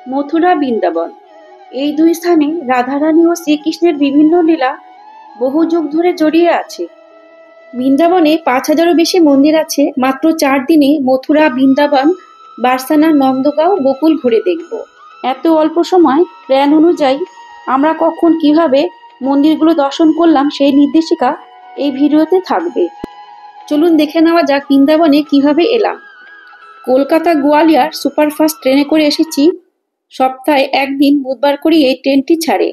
মথুরা, বৃন্দাবন এই দুই স্থানে রাধারানী ও শ্রীকৃষ্ণের বিভিন্ন লীলা বহু যুগ ধরে জড়িয়ে আছে। বৃন্দাবনে ৫,০০০-এরও বেশি মন্দির আছে। মাত্র ৪ দিনে মথুরা, বৃন্দাবন, বার্সানা, নন্দগাঁও, গোকুল ঘুরে দেখব। এত অল্প সময় প্ল্যান অনুযায়ী আমরা কখন কিভাবে মন্দিরগুলো দর্শন করলাম সেই নির্দেশিকা এই ভিডিওতে থাকবে। চলুন দেখে নেওয়া যাক বৃন্দাবনে কিভাবে এলাম। কলকাতা গোয়ালিয়র সুপারফাস্ট ট্রেনে করে এসেছি। সপ্তাহে একদিন বুধবার করে এই ট্রেনটি ছাড়ে।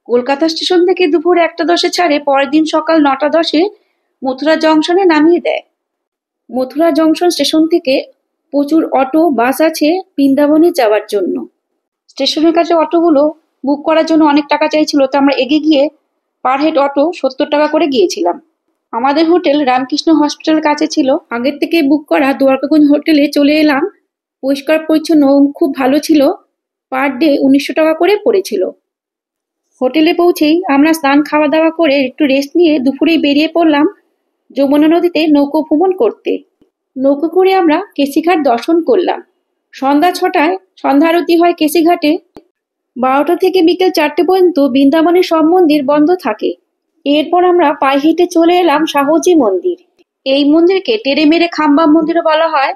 কলকাতা স্টেশন থেকে দুপুর ১টা ১০-এ ছাড়ে, পরের দিন সকাল ৯টা ১০-এ মথুরা জংশনে নামিয়ে দেয়। মথুরা জংশন স্টেশন থেকে প্রচুর অটো, বাস আছে বৃন্দাবনে যাওয়ার জন্য। স্টেশনের কাছে অটোগুলো বুক করার জন্য অনেক টাকা চাইছিল, তো আমরা এগিয়ে গিয়ে পার হেড অটো ৭০ টাকা করে গিয়েছিলাম। আমাদের হোটেল রামকৃষ্ণ হসপিটালের কাছে ছিল। আগের থেকে বুক করা দ্বারকাগঞ্জ হোটেলে চলে এলাম। পরিষ্কার পরিচ্ছন্ন, খুব ভালো ছিল। পার ডে ১৯০০ টাকা করে পড়েছিল। হোটেলে পৌঁছেই আমরা স্নান, খাওয়া দাওয়া করে একটু রেস্ট নিয়ে দুপুরেই বেরিয়ে পড়লাম যমুনা নদীতে নৌকো ভ্রমণ করতে। নৌকো করে আমরা কেশিঘাট দর্শন করলাম। সন্ধ্যা ৬টায় সন্ধ্যা আরতি হয় কেশিঘাটে। ১২টা থেকে বিকেল ৪টে পর্যন্ত বৃন্দাবনের সব মন্দির বন্ধ থাকে। এরপর আমরা পায়ে হেঁটে চলে এলাম শাহজি মন্দির। এই মন্দিরকে টেরে মেরে খাম্বা মন্দিরও বলা হয়।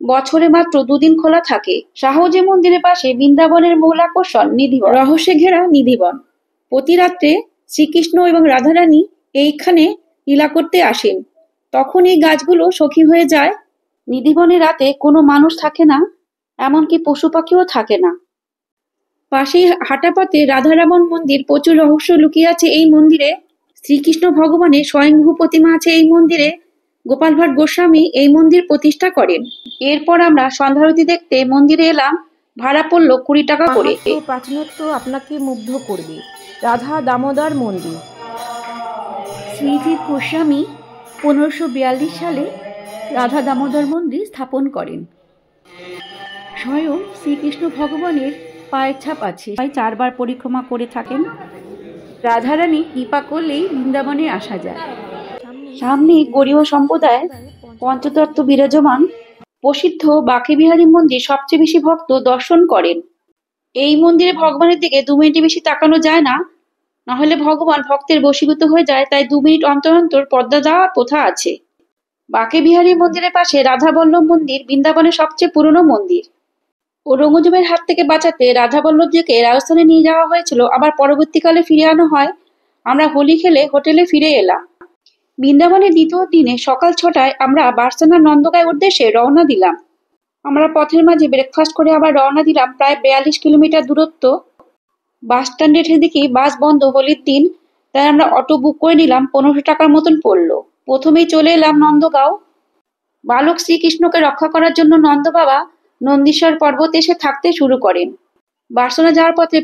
বছরে মাত্র ২ দিন খোলা থাকে। শাহজি মন্দিরের পাশে বৃন্দাবনের মূল আকর্ষণ নিধিবন, রহস্যে ঘেরা নিধিবন। প্রতি রাত্রে শ্রীকৃষ্ণ এবং রাধারানী এইখানে লীলা করতে আসেন। তখন এই গাছগুলো সখী হয়ে যায়। নিধিবনে রাতে কোনো মানুষ থাকে না, এমনকি পশু পাখিও থাকে না। পাশেই হাঁটা পথে রাধারমণ মন্দির। প্রচুর রহস্য লুকিয়ে আছে এই মন্দিরে। শ্রীকৃষ্ণ ভগবানের স্বয়ংভূ প্রতিমা আছে এই মন্দিরে। গোপাল ভাট গোস্বামী এই মন্দির প্রতিষ্ঠা করেন। এরপর আমরা সন্ধ্যারতি দেখতে মন্দিরে এলাম। ভাড়া পড়ল ২০ টাকা করে। প্রাচীনত্ব আপনাকে মুগ্ধ করবে। রাধা দামোদর মন্দির। শ্রীজীব গোস্বামী ১৫৪২ সালে রাধা দামোদর মন্দির স্থাপন করেন। স্বয়ং শ্রীকৃষ্ণ ভগবানের পায়ের ছাপ আছে। ৪বার পরিক্রমা করে থাকেন। রাধারানী কৃপা করলেই বৃন্দাবনে আসা যায়। সামনে গৌড়ীয় সম্প্রদায় পঞ্চতত্ত্ব বিরাজমান। প্রসিদ্ধ বাঁকেবিহারী মন্দির সবচেয়ে বেশি ভক্ত দর্শন করেন। এই মন্দিরে ভগবানের দিকে ২ মিনিটের বেশি তাকানো যায় না, নাহলে ভগবান ভক্তের বশীভূত হয়ে যায়। তাই ২ মিনিট অন্তর অন্তর পর্দা দেওয়ার প্রথা আছে। বাঁকেবিহারী মন্দিরের পাশে রাধাবল্লভ মন্দির বৃন্দাবনের সবচেয়ে পুরনো মন্দির। ঔরঙ্গজেবের হাত থেকে বাঁচাতে রাধাবল্লভজিকে রাজস্থানে নিয়ে যাওয়া হয়েছিল, আবার পরবর্তীকালে ফিরে আনা হয়। আমরা হোলি খেলে হোটেলে ফিরে এলাম। বৃন্দাবনের দ্বিতীয় দিনে সকাল ৬টায় আমরা বার্সানা নন্দগাঁয়ের উদ্দেশ্যে রওনা দিলাম। আমরা পথের মাঝে ব্রেকফাস্ট করে আবার রওনা দিলাম। প্রায় ৪২ কিলোমিটার দূরত্ব। বাস স্ট্যান্ডে এসে দেখি বাস বন্ধ, হোলির দিন। তাই আমরা অটো বুক করে নিলাম। ১৫০০ টাকার মতন পড়লো। প্রথমেই চলে এলাম নন্দগাঁও। বালক শ্রীকৃষ্ণকে রক্ষা করার জন্য নন্দ বাবা নন্দীশ্বর পর্বতে এসে থাকতে শুরু করেন। বার্সনা যাওয়ার পথে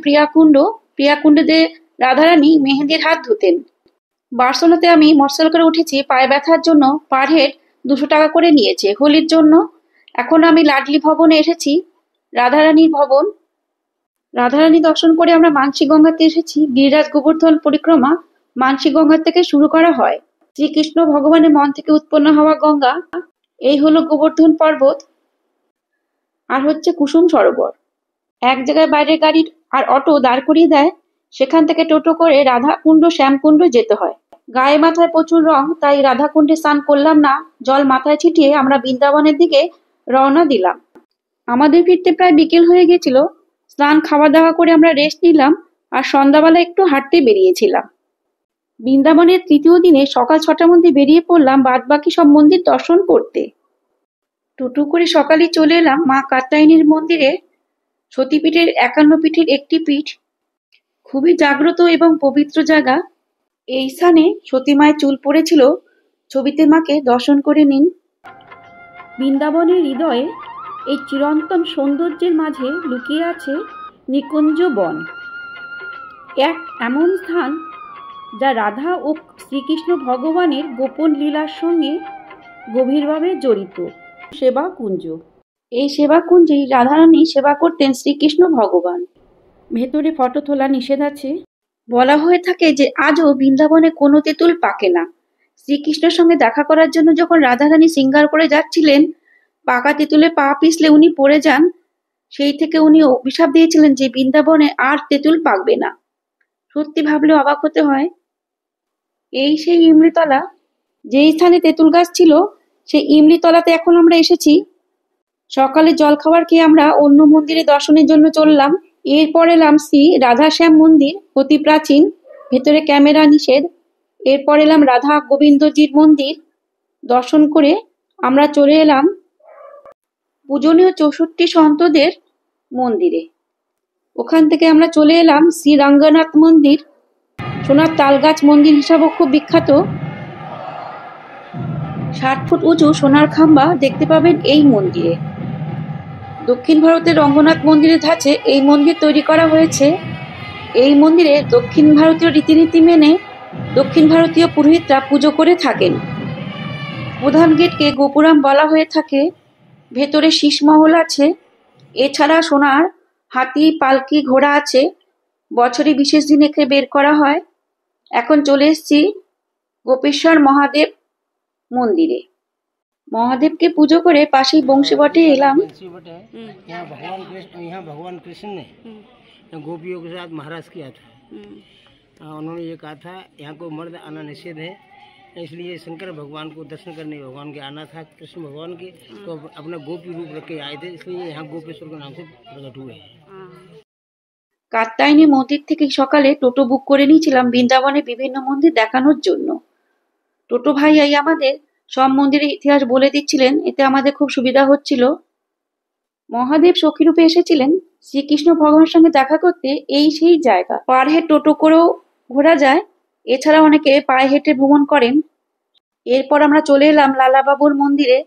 প্রিয়াকুণ্ডে রাধারানী মেহেন্দির হাত ধুতেন। বার্সেলোনাতে আমি মোটরসাইকেল করে উঠেছি। পায়ে ব্যথার জন্য পার হেড ২০০ টাকা করে নিয়েছে হোলির জন্য। এখন আমি লাডলি ভবনে এসেছি, রাধারানীর ভবন। রাধারানী দর্শন করে আমরা মানসী গঙ্গাতে এসেছি। গিরিরাজ গোবর্ধন পরিক্রমা মানসী গঙ্গা থেকে শুরু করা হয়। শ্রীকৃষ্ণ ভগবানের মন থেকে উৎপন্ন হওয়া গঙ্গা। এই হলো গোবর্ধন পর্বত, আর হচ্ছে কুসুম সরোবর। এক জায়গায় বাইরের গাড়ি আর অটো দাঁড় করিয়ে দেয়, সেখান থেকে টোটো করে রাধাকুণ্ড, শ্যামকুণ্ড যেতে হয়। গায়ে মাথায় প্রচুর রং, তাই রাধাকুণ্ডে স্নান করলাম না। জল মাথায় ছিটিয়ে আমরা বৃন্দাবনের দিকে রওনা দিলাম। আমাদের ফিরতে প্রায় বিকেল হয়ে গেছিল। স্নান, খাওয়া দাওয়া করে আমরা রেস্ট নিলাম আর সন্ধ্যাবেলা একটু হাঁটতে বেরিয়েছিলাম। বৃন্দাবনের তৃতীয় দিনে সকাল ৬টার মধ্যে বেরিয়ে পড়লাম বাদবাকি সব মন্দির দর্শন করতে। টোটো করে সকালে চলে এলাম মা কাত্যায়নীর মন্দিরে। সতীপীঠের ৫১ পীঠের একটি পীঠ। খুবই জাগ্রত এবং পবিত্র জায়গা। এই স্থানে সতীমায়ের চুল পড়েছিল। ছবিতে মাকে দর্শন করে নিন। বৃন্দাবনের হৃদয়ে এই চিরন্তন সৌন্দর্যের মাঝে লুকিয়ে আছে নিকুঞ্জ বন, এক এমন স্থান যা রাধা ও শ্রীকৃষ্ণ ভগবানের গোপন লীলার সঙ্গে গভীরভাবে জড়িত। সেবা কুঞ্জ। এই সেবা কুঞ্জেই রাধারানী সেবা করতেন শ্রীকৃষ্ণ ভগবান। ভেতরে ফটো তোলা নিষেধ আছে। বলা হয়ে থাকে যে আজও বৃন্দাবনে কোনো তেঁতুল পাকে না। শ্রীকৃষ্ণের সঙ্গে দেখা করার জন্য যখন রাধারানী সিঙ্গার করে যাচ্ছিলেন, পাকা তেঁতুলে পা পিছলে উনি পড়ে যান। সেই থেকে উনি অভিশাপ দিয়েছিলেন যে বৃন্দাবনে আর তেঁতুল পাকবে না। সত্যি ভাবলে অবাক হতে হয়। এই সেই ইমলিতলা, যেই স্থানে তেঁতুল গাছ ছিল সেই ইমলিতলাতে এখন আমরা এসেছি। সকালে জলখাবার খেয়ে আমরা অন্য মন্দিরে দর্শনের জন্য চললাম। এরপর এলাম শ্রী রাধাশ্যাম মন্দির, অতি প্রাচীন, ভেতরে ক্যামেরা নিষেধ। এরপর এলাম রাধা গোবিন্দজির মন্দির। দর্শন করে আমরা চলে এলাম পূজনীয় 64 সন্তদের মন্দিরে। ওখান থেকে আমরা চলে এলাম শ্রী রঙ্গনাথ মন্দির, সোনার তালগাছ মন্দির হিসাবেও খুব বিখ্যাত। 60 ফুট উঁচু সোনার খাম্বা দেখতে পাবেন এই মন্দিরে। দক্ষিণ ভারতের রঙ্গনাথ মন্দিরের ধাঁচে এই মন্দির তৈরি করা হয়েছে। এই মন্দিরে দক্ষিণ ভারতীয় রীতিনীতি মেনে দক্ষিণ ভারতীয় পুরোহিতরা পুজো করে থাকেন। প্রধান গেটকে গোপুরাম বলা হয়ে থাকে। ভেতরে শীষমহল আছে। এছাড়া সোনার হাতি, পালকি, ঘোড়া আছে। বছরে বিশেষ দিন একে বের করা হয়। এখন চলে এসেছি গোপেশ্বর মহাদেব মন্দিরে। মহাদেবকে পুজো করে পাশেই বংশীবটে এলাম। यहाँ भगवान कृष्ण ने गोपियों के साथ महाराज किया था। उन्होंने ये कहा था यहाँ को मर्द आना निषेध है, इसलिए शंकर भगवान को दर्शन करने भगवान के आना था, कृष्ण भगवान के, तो अपना गोपी रूप रख के आए थे, इसलिए यहाँ गोपेश्वर के नाम से प्रकट हुए हैं। কাত্যায়নী মন্দির থেকে সকালে টোটো বুক করে নিয়েছিলাম বৃন্দাবনে বিভিন্ন মন্দির দেখানোর জন্য। টোটো ভাইয়াই আমাদের সব মন্দিরের ইতিহাস বলে দিচ্ছিলেন, এতে আমাদের খুব সুবিধা হচ্ছিল। মহাদেব সখীরূপে এসেছিলেন শ্রীকৃষ্ণ ভগবানের সঙ্গে দেখা করতে। এই সেই জায়গা। পার হেড টোটো করেও ঘোরা যায়, এছাড়া অনেকে পায়ে হেঁটে ভ্রমণ করেন। এরপর আমরা চলে এলাম লালাবাবুর মন্দিরে,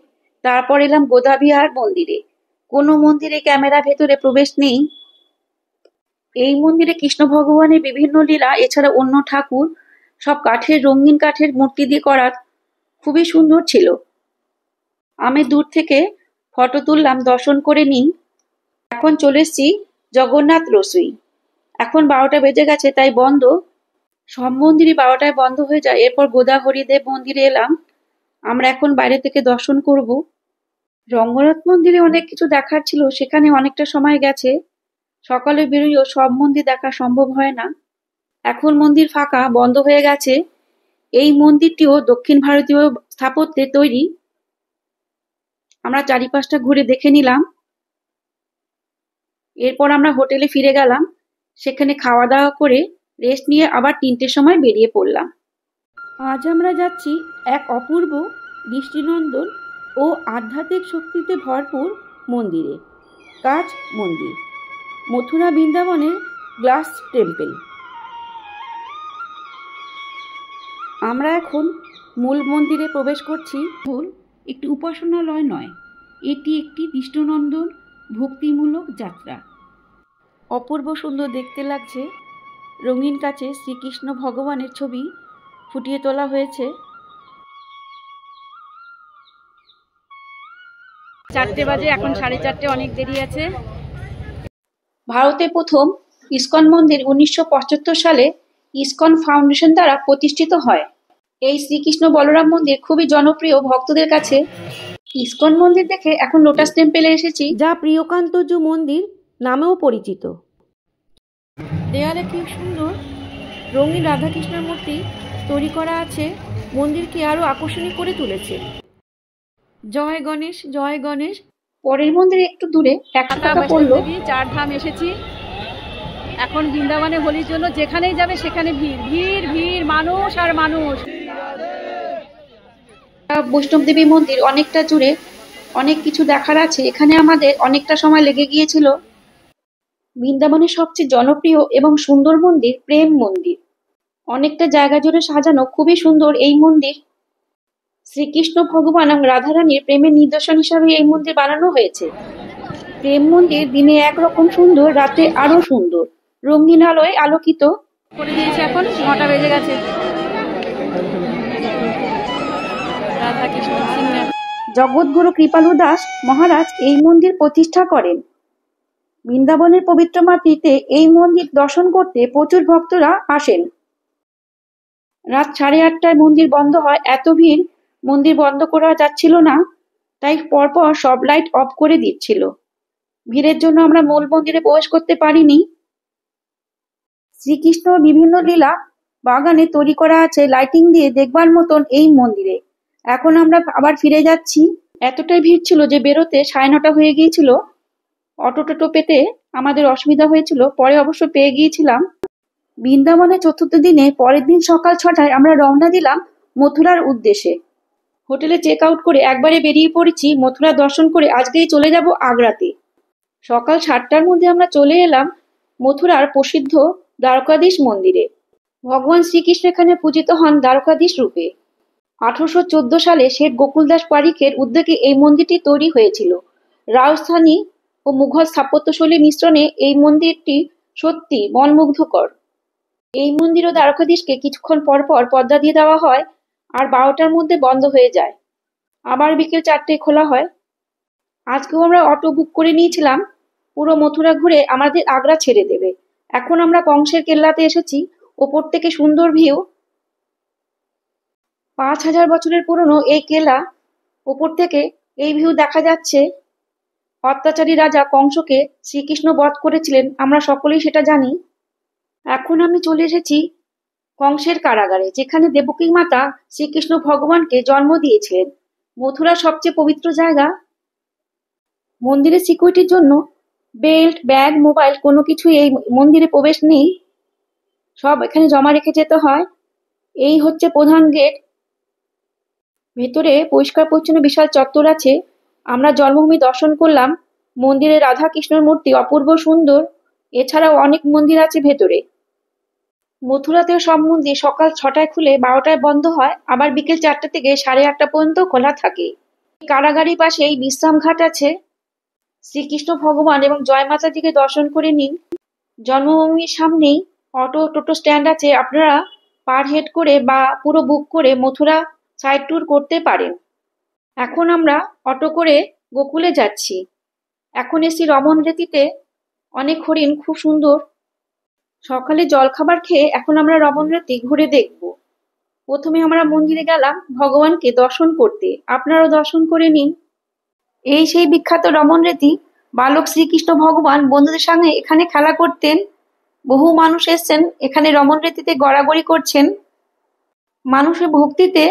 তারপর এলাম গোদাবিহার মন্দিরে। কোনো মন্দিরে ক্যামেরা ভেতরে প্রবেশ নেই। এই মন্দিরে কৃষ্ণ ভগবানের বিভিন্ন লীলা, এছাড়া অন্য ঠাকুর সব কাঠের, রঙিন কাঠের মূর্তি দিয়ে করা, খুবই সুন্দর ছিল। আমি দূর থেকে ফটো তুললাম, দর্শন করে নিন। এখন চলে এসেছি জগন্নাথ রসুই। এখন 12টা বেজে গেছে, তাই বন্ধ। সব মন্দিরই 12টায় বন্ধ হয়ে যায়। এরপর গোদা হরিদেব মন্দিরে এলাম। আমরা এখন বাইরে থেকে দর্শন করব। রঙ্গনাথ মন্দিরে অনেক কিছু দেখার ছিল, সেখানে অনেকটা সময় গেছে। সকালে বেরোয়ও সব মন্দির দেখা সম্ভব হয় না। এখন মন্দির ফাঁকা, বন্ধ হয়ে গেছে। এই মন্দিরটিও দক্ষিণ ভারতীয় স্থাপত্যে তৈরি। আমরা চারিপাশটা ঘুরে দেখে নিলাম। এরপর আমরা হোটেলে ফিরে গেলাম। সেখানে খাওয়া দাওয়া করে রেস্ট নিয়ে আবার 3টের সময় বেরিয়ে পড়লাম। আজ আমরা যাচ্ছি এক অপূর্ব, দৃষ্টিনন্দন ও আধ্যাত্মিক শক্তিতে ভরপুর মন্দিরে, কাচ মন্দির, মথুরা বৃন্দাবনের গ্লাস টেম্পল। আমরা এখন মূল মন্দিরে প্রবেশ করছি। মূল একটি উপাসনালয় নয়, এটি একটি দৃষ্টিনন্দন ভক্তিমূলক যাত্রা। অপূর্ব সুন্দর দেখতে লাগছে। রঙিন কাচে শ্রীকৃষ্ণ ভগবানের ছবি ফুটিয়ে তোলা হয়েছে। 4টে বাজে, এখন 4:30, অনেক দেরি আছে। ভারতের প্রথম ইসকন মন্দির 1975 সালে ইসকন ফাউন্ডেশন দ্বারা প্রতিষ্ঠিত হয়। এই শ্রীকৃষ্ণ বলরাম মন্দির খুবই জনপ্রিয় ভক্তদের কাছে। ইসকন মন্দির দেখে এখন লোটাস টেম্পলে এসেছি, যা প্রিয়কান্তজু মন্দির নামেও পরিচিত। দেয়ালে কি সুন্দর রঙিন রাধাকৃষ্ণের মূর্তি তৈরি করা আছে, মন্দিরকে আরো আকর্ষণীয় করে তুলেছে। জয় গণেশ, জয় গণেশ। পরের মন্দিরে একটু দূরে 100 টাকা পড়লো। 4 ধাম এসেছি। এখন বৃন্দাবনে হোলির জন্য যেখানেই যাবে সেখানে ভিড় ভিড় ভিড়, মানুষ আর মানুষ। বৈষ্ণব দেবী মন্দির অনেকটা জুড়ে, অনেক কিছু দেখার আছে। এখানে আমাদের অনেকটা সময় লেগে গিয়েছিল। বৃন্দাবনের সবচেয়ে জনপ্রিয় এবং সুন্দর মন্দির প্রেম মন্দির। অনেকটা জায়গা জুড়ে সাজানো, খুবই সুন্দর এই মন্দির। শ্রীকৃষ্ণ ভগবান এবং রাধারানীর প্রেমের নিদর্শন হিসাবে এই মন্দির বানানো হয়েছে। প্রেম মন্দির দিনে একরকম সুন্দর, রাতে আরো সুন্দর, রঙিন আলোয় আলোকিত করে দিয়েছে। এখন 9টা বেজে গেছে। জগৎগুরু কৃপালু দাস মহারাজ এই মন্দির প্রতিষ্ঠা করেন। বৃন্দাবনের পবিত্র মাটিতে এই মন্দির দর্শন করতে প্রচুর ভক্তরা আসেন। রাত 8:30টায় মন্দির বন্ধ হয়। এত ভিড়, মন্দির বন্ধ করা যাচ্ছিল না, তাই পরপর সব লাইট অফ করে দিচ্ছিল। ভিড়ের জন্য আমরা মূল মন্দিরে প্রবেশ করতে পারিনি। শ্রীকৃষ্ণ বিভিন্ন লীলা বাগানে তৈরি করা আছে লাইটিং দিয়ে দেখবার মতন এই মন্দিরে। এখন আমরা আবার ফিরে যাচ্ছি। এতটাই ভিড় ছিল যে বেরোতে 9:30 হয়ে গিয়েছিল। অটো টোটো পেতে আমাদের অসুবিধা হয়েছিল, পরে অবশ্য পেয়ে গিয়েছিলাম। বৃন্দাবনের চতুর্থ দিনে পরের দিন সকাল 6টায় আমরা রওনা দিলাম মথুরার উদ্দেশ্যে। হোটেলে চেক আউট করে একবারে বেরিয়ে পড়েছি মথুরা দর্শন করে আজকেই চলে যাব আগ্রাতে। সকাল 7টার মধ্যে আমরা চলে এলাম মথুরার প্রসিদ্ধ দ্বারকাধীশ মন্দিরে। ভগবান শ্রীকৃষ্ণ এখানে পূজিত হন দ্বারকাধীশ রূপে। 1814 সালে শেঠ গোকুলদাস পারিখের উদ্যোগে এই মন্দিরটি তৈরি হয়েছিল। রাজস্থানী ও মুঘল স্থাপত্যশৈলীর মিশ্রণে এই মন্দিরটি সত্যি মনমুগ্ধকর। এই মন্দির ও দ্বারকাধীশকে কিছুক্ষণ পর পর পর্দা দিয়ে দেওয়া হয় আর 12টার মধ্যে বন্ধ হয়ে যায়, আবার বিকেল 4টায় খোলা হয়। আজকেও আমরা অটো বুক করে নিয়েছিলাম, পুরো মথুরা ঘুরে আমাদের আগ্রা ছেড়ে দেবে। এখন আমরা কংসের কেল্লাতে এসেছি। ওপর থেকে সুন্দর ভিউ। 5000 বছরের পুরনো এই কেল্লা, ওপর থেকে এই ভিউ দেখা যাচ্ছে। অত্যাচারী রাজা কংসকে শ্রীকৃষ্ণ বধ করেছিলেন, আমরা সকলেই সেটা জানি। এখন আমি চলে এসেছি কংসের কারাগারে, যেখানে দেবকী মাতা শ্রীকৃষ্ণ ভগবানকে জন্ম দিয়েছিলেন। মথুরার সবচেয়ে পবিত্র জায়গা। মন্দিরের সিকিউরিটির জন্য বেল্ট, ব্যাগ, মোবাইল কোনো কিছুই এই মন্দিরে প্রবেশ নেই, সব এখানে জমা রেখে যেতে হয়। এই হচ্ছে প্রধান গেট। ভেতরে পরিষ্কার পরিচ্ছন্ন বিশাল চত্বর আছে। আমরা জন্মভূমি দর্শন করলাম। মন্দিরে রাধা কৃষ্ণর মূর্তি অপূর্ব সুন্দর। এছাড়াও অনেক মন্দির আছে ভেতরে। মথুরাতে সব মন্দির সকাল 6টায় খুলে 12টায় বন্ধ হয়, আবার বিকেল 4টা থেকে 8:30 পর্যন্ত খোলা থাকে। কারাগারের পাশে এই বিশ্রাম ঘাট আছে। শ্রীকৃষ্ণ ভগবান এবং জয় মাতাজিকে দর্শন করে নিন। জন্মভূমির সামনেই অটো টোটো স্ট্যান্ড আছে, আপনারা পার হেড করে বা পুরো বুক করে মথুরা সাইড ট্যুর করতে পারেন। এখন আমরা অটো করে গোকুলে যাচ্ছি। এখন এসি রমন রেতিতে, অনেক হরিণ, খুব সুন্দর। সকালে জলখাবার খেয়ে এখন আমরা রমন রেতি ঘুরে দেখব। প্রথমে আমরা মন্দিরে গেলাম ভগবানকে দর্শন করতে, আপনারাও দর্শন করে নিন। এই সেই বিখ্যাত রমন রেতি। বালক শ্রীকৃষ্ণ ভগবান বন্ধুদের সঙ্গে এখানে খেলা করতেন। বহু মানুষ এসছেন এখানে রমন রেতিতে গড়াগড়ি করছেন। মানুষের ভক্তিতে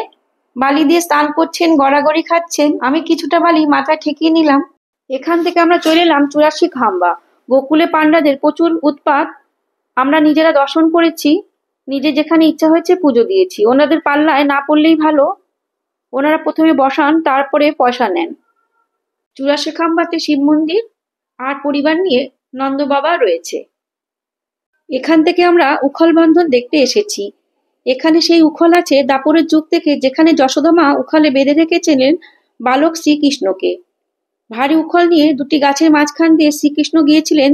বালি দিয়ে স্নান করছেন, গড়াগড়ি খাচ্ছেন। আমি কিছুটা বালি মাথায় ঠেকিয়ে নিলাম। এখান থেকে আমরা চলে এলাম 84 খাম্বা। গোকুলে পান্ডাদের প্রচুর উৎপাত। আমরা নিজেরা দর্শন করেছি, নিজে যেখানে ইচ্ছা হয়েছে পুজো দিয়েছি। ওনাদের পাল্লায় না পড়লেই ভালো। ওনারা প্রথমে বসান, তারপরে পয়সা নেন। 84 খাম্বাতে শিব মন্দির আর পরিবার নিয়ে নন্দ বাবা রয়েছে। এখান থেকে আমরা উখল বন্ধন দেখতে এসেছি। এখানে সেই উখল আছে দাপরের যুগ থেকে, যেখানে যশোদা মা উখলে বেঁধে রেখেছিলেন বালক শ্রীকৃষ্ণকে। ভারী উখল নিয়ে দুটি গাছের মাঝখান দিয়ে শ্রীকৃষ্ণ গিয়েছিলেন।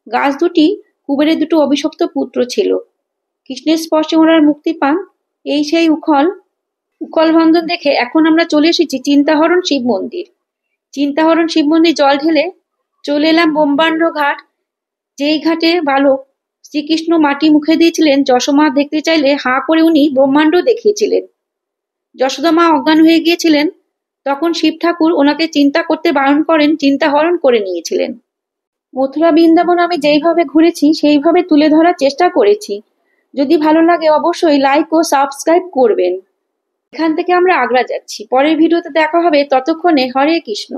গাছ দুটি কুবেরের দুটো অভিশপ্ত পুত্র ছিল। কৃষ্ণের স্পর্শে ওনারা মুক্তি পান। এই সেই উখল বন্ধন দেখে এখন আমরা চলে এসেছি চিন্তাহরণ শিব মন্দির। চিন্তাহরণ শিব মন্দির জল ঢেলে চলে এলাম ব্রহ্মাণ্ড ঘাট, যেই ঘাটে বালক শ্রীকৃষ্ণ মাটি মুখে দিয়েছিলেন। যশোমা দেখতে চাইলে হাঁ করে উনি ব্রহ্মাণ্ড দেখিয়েছিলেন। যশোদা মা অজ্ঞান হয়ে গিয়েছিলেন, তখন শিব ঠাকুর ওনাকে চিন্তা করতে বারণ করেন, চিন্তাহরণ করে নিয়েছিলেন। মথুরা বৃন্দাবন আমি যেইভাবে ঘুরেছি সেইভাবে তুলে ধরার চেষ্টা করেছি। যদি ভালো লাগে অবশ্যই লাইক ও সাবস্ক্রাইব করবেন। এখান থেকে আমরা আগ্রা যাচ্ছি। পরের ভিডিওতে দেখা হবে, ততক্ষণে হরে কৃষ্ণ।